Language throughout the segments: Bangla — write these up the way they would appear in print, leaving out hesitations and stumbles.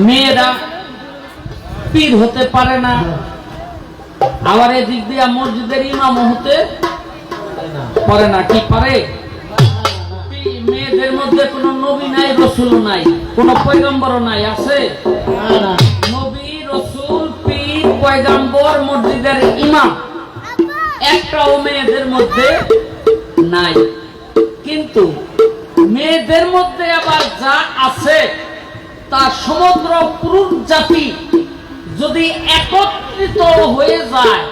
মেয়েরা পীর হতে পারে না, আবার এদিক দিয়ে মসজিদের ইমাম হতে পারে না। কি পারে? মেয়েদের মধ্যে কোনো নবী নাই, রসুল নাই, কোনো পয়গম্বরও নাই। আছে? নবী, রসুল, পীর, পয়গম্বর, মসজিদের ইমাম একটাও মেয়েদের মধ্যে নাই। কিন্তু মেয়েদের মধ্যে আবার যা আছে তা সমগ্র পুরুষ জাতি যদি একত্রিত হয়ে যায়,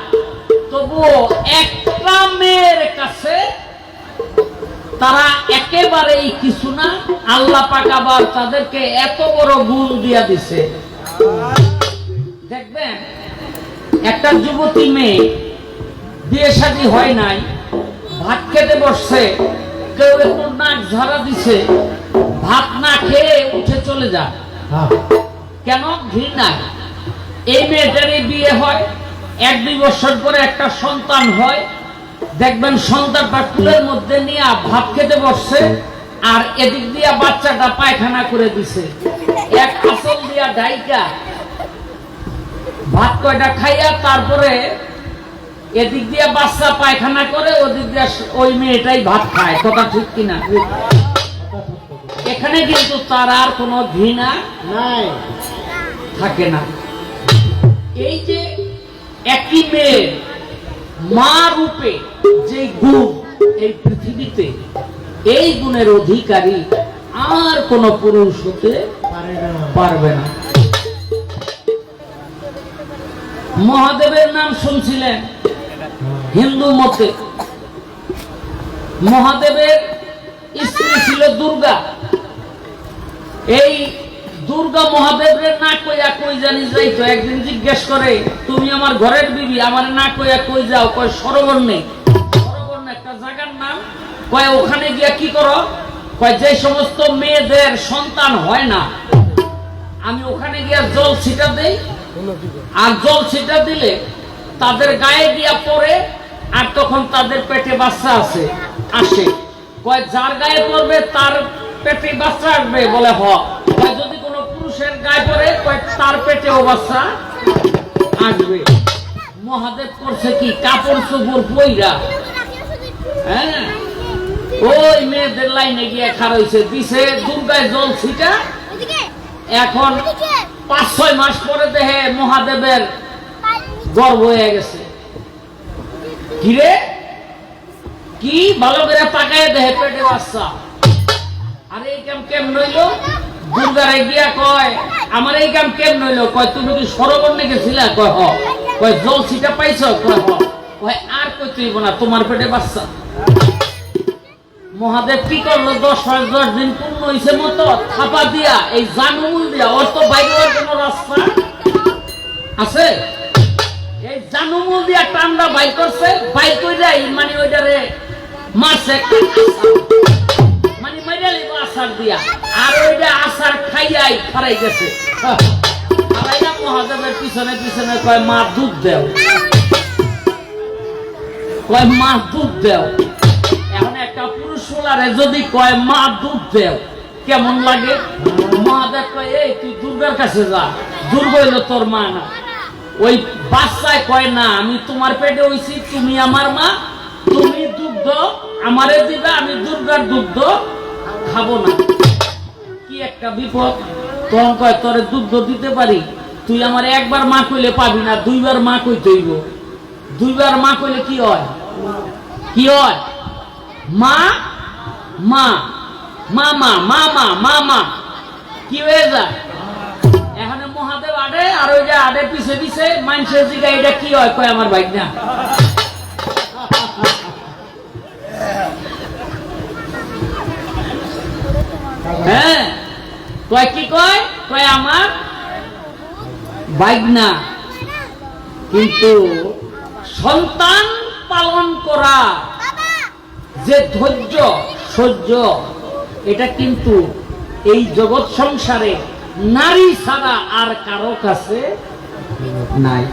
তবুও একটা মেয়ের কাছে তারা একেবারেই কিছু না। আল্লাহ পাক আবার তাদেরকে এত বড় গুণ দিয়া দিছে। দেখবেন একটা যুবতী মেয়ে, বিয়ে শাদী হয় নাই, ভাত খেতে বসছে, কেউ একটু নাক ঝাড়া দিছে, ভাত না খেয়ে উঠে চলে যায়। কেন? ঘৃণা। এই মেয়েটারই বিয়ে হয়, 1-2 বছর পরে একটা সন্তান হয়, দেখবেন সন্তানটা কুলের মধ্যে নিয়ে ভাত খেতে বসছে, আর এদিক দিয়া বাচ্চাটা পায়খানা করে দিছে। এক আসল দিয়া ডাইকা ভাত কয়টা খাইয়া তারপরে এদিক দিয়া বাচ্চা পায়খানা করে, ওদিক দিয়া ওই মেয়েটাই ভাত খায়। কথা ঠিক কিনা? এখানে কিন্তু তার আর কোনো ঘৃণা নাই, থাকে না। এই যে একই মেয়ে মা রূপে যে গুণ এই পৃথিবীতে, এই গুণের অধিকারী আর কোন পুরুষ হতে পারবে না। মহাদেবের নাম শুনছিলেন হিন্দু মতে। মহাদেবের স্ত্রী ছিল দুর্গা। এই দুর্গা মহাদেবের না কইয়া কই জানি যাইতো। একদিন জিজ্ঞেস করে, তুমি আমার ঘরের বিবি, আমার না কইয়া কই যাও? কয় সরবর্ণে। সরবর্ণে একটা জায়গার নাম। কয় ওখানে গিয়া কি করো? কয় যে সমস্ত মেয়েদের সন্তান হয় না, আমি ওখানে গিয়া জল ছিটা দেই, আর জল ছিটা দিলে তাদের গায়ে গিয়া পড়ে, আর তখন তাদের পেটে বাচ্চা আসে। কয় যার গায়ে পড়বে তার পেটে বাচ্চা আসবে? বলে হ। যদি কোনো পুরুষের গায়ে পড়ে, কয় তার পেটেও বাচ্চা আসবে। মহাদেব করছে কি? কাপড় চোপড় পইরা, হ্যাঁ, ওই মেয়েদের লাইনে গিয়ে খাড়া হইছে, দিছে দুর্গায় জল ছিটা। এখন 5-6 মাস পরে দেখে মহাদেবের গর্ভ হয়ে গেছে। কিরে কি? ভালো করে তাকায় দেখে পেটে বাচ্চা। আরে এই কাম কেমন হইল? দুর্গারে গিয়া কয়, আমার এই কাম কেমন হইল? কয় তুমি কি সরবর্ণে গেছিলা? কয় হ। কয় জল ছিটা পাইছ? কয় হ। কয় আর কই তুইব না, তোমার পেটে বাচ্চা। মহাদেব কি করলো? 10 দিন পূর্ণ হইছে মতো থাপা দিয়া, এই জানুমুল দিয়া, ওর তো বাইরে হওয়ার কোন রাস্তা আছে? এই জানুমুল দিয়া টান্ডা বাই করছে, বাই কইরাই মানে ওইটারে মারছে, মানে মাইরা লিব আসার দিয়া, আর ওইটা আসার খাইয়াই ফারাই গেছে। ফারাইয়া মহাদেবের পিছনে পিছনে কয়, মা দুধ দেও। কয় মা দুধ দেও। এখন একটা পুরুষ সোলারে যদি কয় মা দুধ দেও, কেমন লাগে? মহাদেব কয়, এই তুই দুর্গার কাছে যা, দুর্গা হইল তোর মা না। ওই বাচ্চায় কয়, না আমি তোমার পেটে হইছি, তুমি আমার মা, তুমি দুগ্ধ আমারে দিবা, আমি দুর্গার দুগ্ধ খাবো না। কি একটা বিপদ! তখন কয়, তোরে দুগ্ধ দিতে পারি, তুই আমার একবার মা কইলে পাবি না, 2 বার মা কইতে হইব। 2 বার মা কইলে কি হয়? কি হয়? মা মা মামা মামা মামা কি হয়ে যায়? এখানে মহাদেব আড়ে, আর ওই যে আড়ে পিছে পিছে মানুষের জিগা, এটা কি হয়? কয় আমার ভাই না। হ্যাঁ, কয় কি? কয় কয় আমার বাইক না। কিন্তু সন্তান পালন করা যে ধৈর্য সহ্য, এটা কিন্তু এই জগৎ সংসারে নারী ছাড়া আর কারো কাছে নাই।